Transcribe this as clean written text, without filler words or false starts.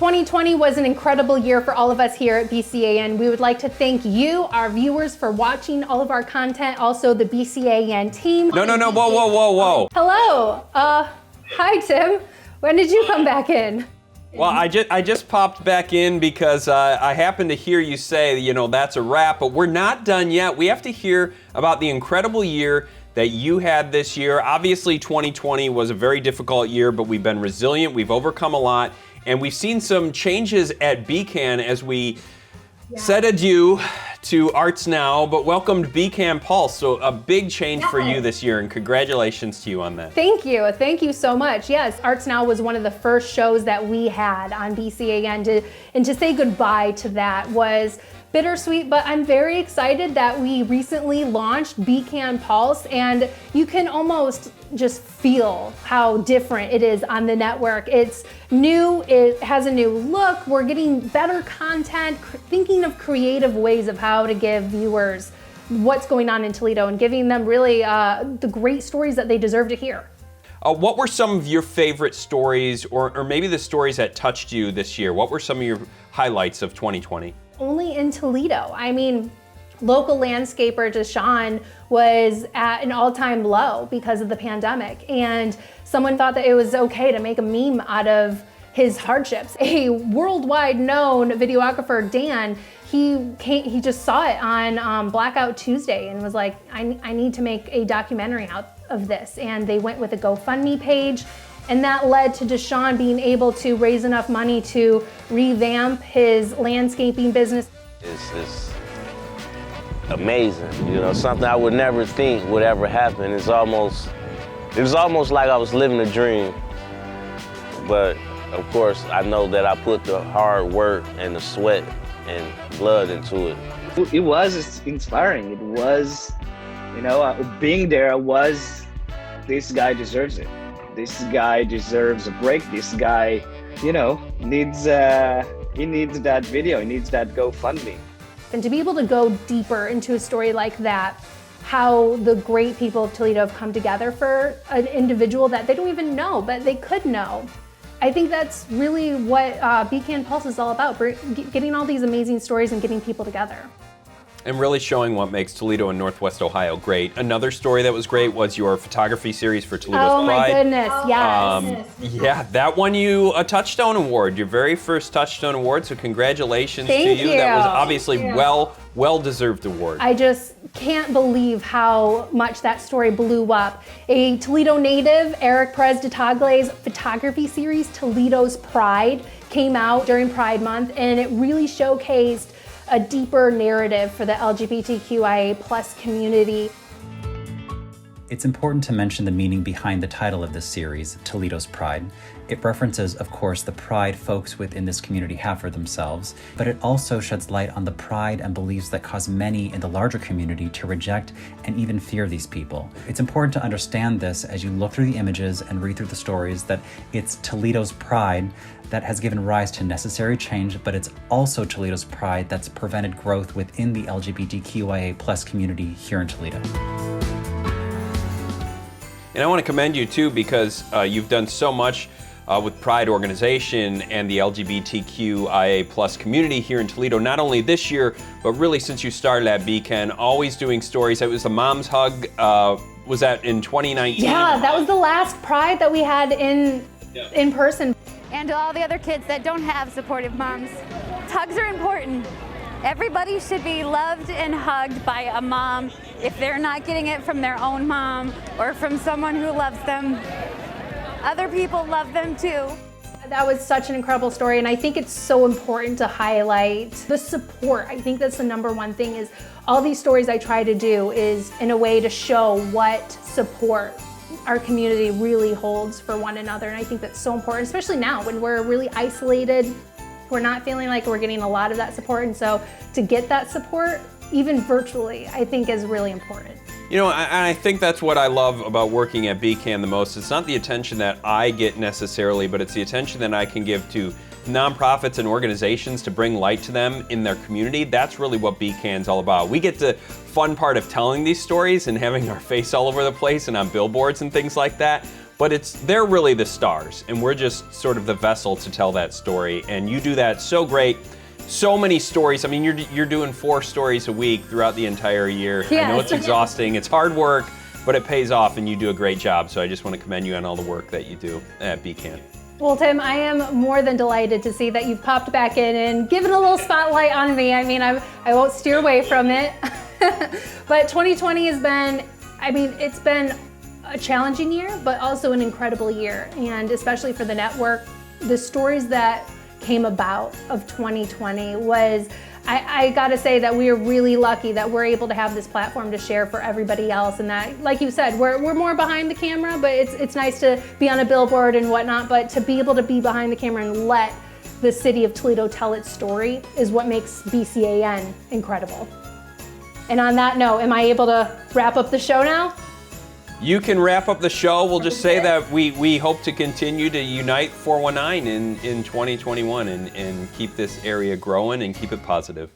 2020 was an incredible year for all of us here at BCAN. We would like to thank you, our viewers, for watching all of our content, also the BCAN team. No, whoa. Hello, hi Tim. When did you come back in? Well, I just popped back in because I happened to hear you say, you know, that's a wrap, but we're not done yet. We have to hear about the incredible year that you had this year. Obviously, 2020 was a very difficult year, but we've been resilient, we've overcome a lot, and we've seen some changes at BCAN as we said adieu to Arts Now, but welcomed BCAN Pulse. So a big change for you this year, and congratulations to you on that. Thank you so much. Yes, Arts Now was one of the first shows that we had on BCAN, and to say goodbye to that was bittersweet, but I'm very excited that we recently launched BCAN Pulse, and you can almost just feel how different it is on the network. It's new, it has a new look, we're getting better content, thinking of creative ways of how to give viewers what's going on in Toledo and giving them really the great stories that they deserve to hear. What were some of your favorite stories, or maybe the stories that touched you this year? What were some of your highlights of 2020? Only in Toledo. I mean, local landscaper Deshaun was at an all-time low because of the pandemic, and someone thought that it was okay to make a meme out of his hardships. A worldwide known videographer, Dan, he just saw it on Blackout Tuesday and was like, I need to make a documentary out of this. And they went with a GoFundMe page, and that led to Deshaun being able to raise enough money to revamp his landscaping business. It's amazing, you know, something I would never think would ever happen. It was almost like I was living a dream. But of course, I know that I put the hard work and the sweat and blood into it. It was inspiring. It was, you know, being there was, this guy deserves it. This guy deserves a break. This guy, you know, needs he needs that video. He needs that GoFundMe. And to be able to go deeper into a story like that, how the great people of Toledo have come together for an individual that they don't even know, but they could know. I think that's really what BCAN Pulse is all about, getting all these amazing stories and getting people together. And really showing what makes Toledo and Northwest Ohio great. Another story that was great was your photography series for Toledo's Pride. Oh my goodness, yes. Yeah, that won you a Touchstone Award, your very first Touchstone Award, so congratulations to Thank you. That was obviously well-deserved award. I just can't believe how much that story blew up. A Toledo native, Eric Perez de Tagle's photography series, Toledo's Pride, came out during Pride Month, and it really showcased a deeper narrative for the LGBTQIA+ community. It's important to mention the meaning behind the title of this series, Toledo's Pride. It references, of course, the pride folks within this community have for themselves, but it also sheds light on the pride and beliefs that cause many in the larger community to reject and even fear these people. It's important to understand this as you look through the images and read through the stories, that it's Toledo's pride that has given rise to necessary change, but it's also Toledo's pride that's prevented growth within the LGBTQIA+ community here in Toledo. And I want to commend you too, because you've done so much with Pride organization and the LGBTQIA+ community here in Toledo, not only this year, but really since you started at BCAN, always doing stories. It was the Mom's Hug, was that in 2019? Yeah, that was the last Pride that we had in person. And to all the other kids that don't have supportive moms, hugs are important. Everybody should be loved and hugged by a mom. If they're not getting it from their own mom or from someone who loves them, other people love them too. That was such an incredible story, and I think it's so important to highlight the support. I think that's the number one thing, is all these stories I try to do is in a way to show what support our community really holds for one another, and I think that's so important, especially now when we're really isolated. We're not feeling like we're getting a lot of that support, and so to get that support, even virtually, I think is really important. You know, I think that's what I love about working at BCAN the most. It's not the attention that I get necessarily, but it's the attention that I can give to nonprofits and organizations to bring light to them in their community. That's really what BCAN's all about. We get the fun part of telling these stories and having our face all over the place and on billboards and things like that. but they're really the stars, and we're just sort of the vessel to tell that story, and you do that so great. So many stories. I mean, you're doing 4 stories a week throughout the entire year. Yes. I know it's exhausting, it's hard work, but it pays off, and you do a great job, so I just want to commend you on all the work that you do at BCAN. Well, Tim, I am more than delighted to see that you've popped back in and given a little spotlight on me. I mean, I won't steer away from it. But 2020 has been, it's been a challenging year, but also an incredible year. And especially for the network, the stories that came about of 2020 was, I gotta say that we are really lucky that we're able to have this platform to share for everybody else, and that, like you said, we're more behind the camera, but it's nice to be on a billboard and whatnot, but to be able to be behind the camera and let the city of Toledo tell its story is what makes BCAN incredible. And on that note, am I able to wrap up the show now? You can wrap up the show. We'll just say that we hope to continue to unite 419 in 2021 and keep this area growing and keep it positive.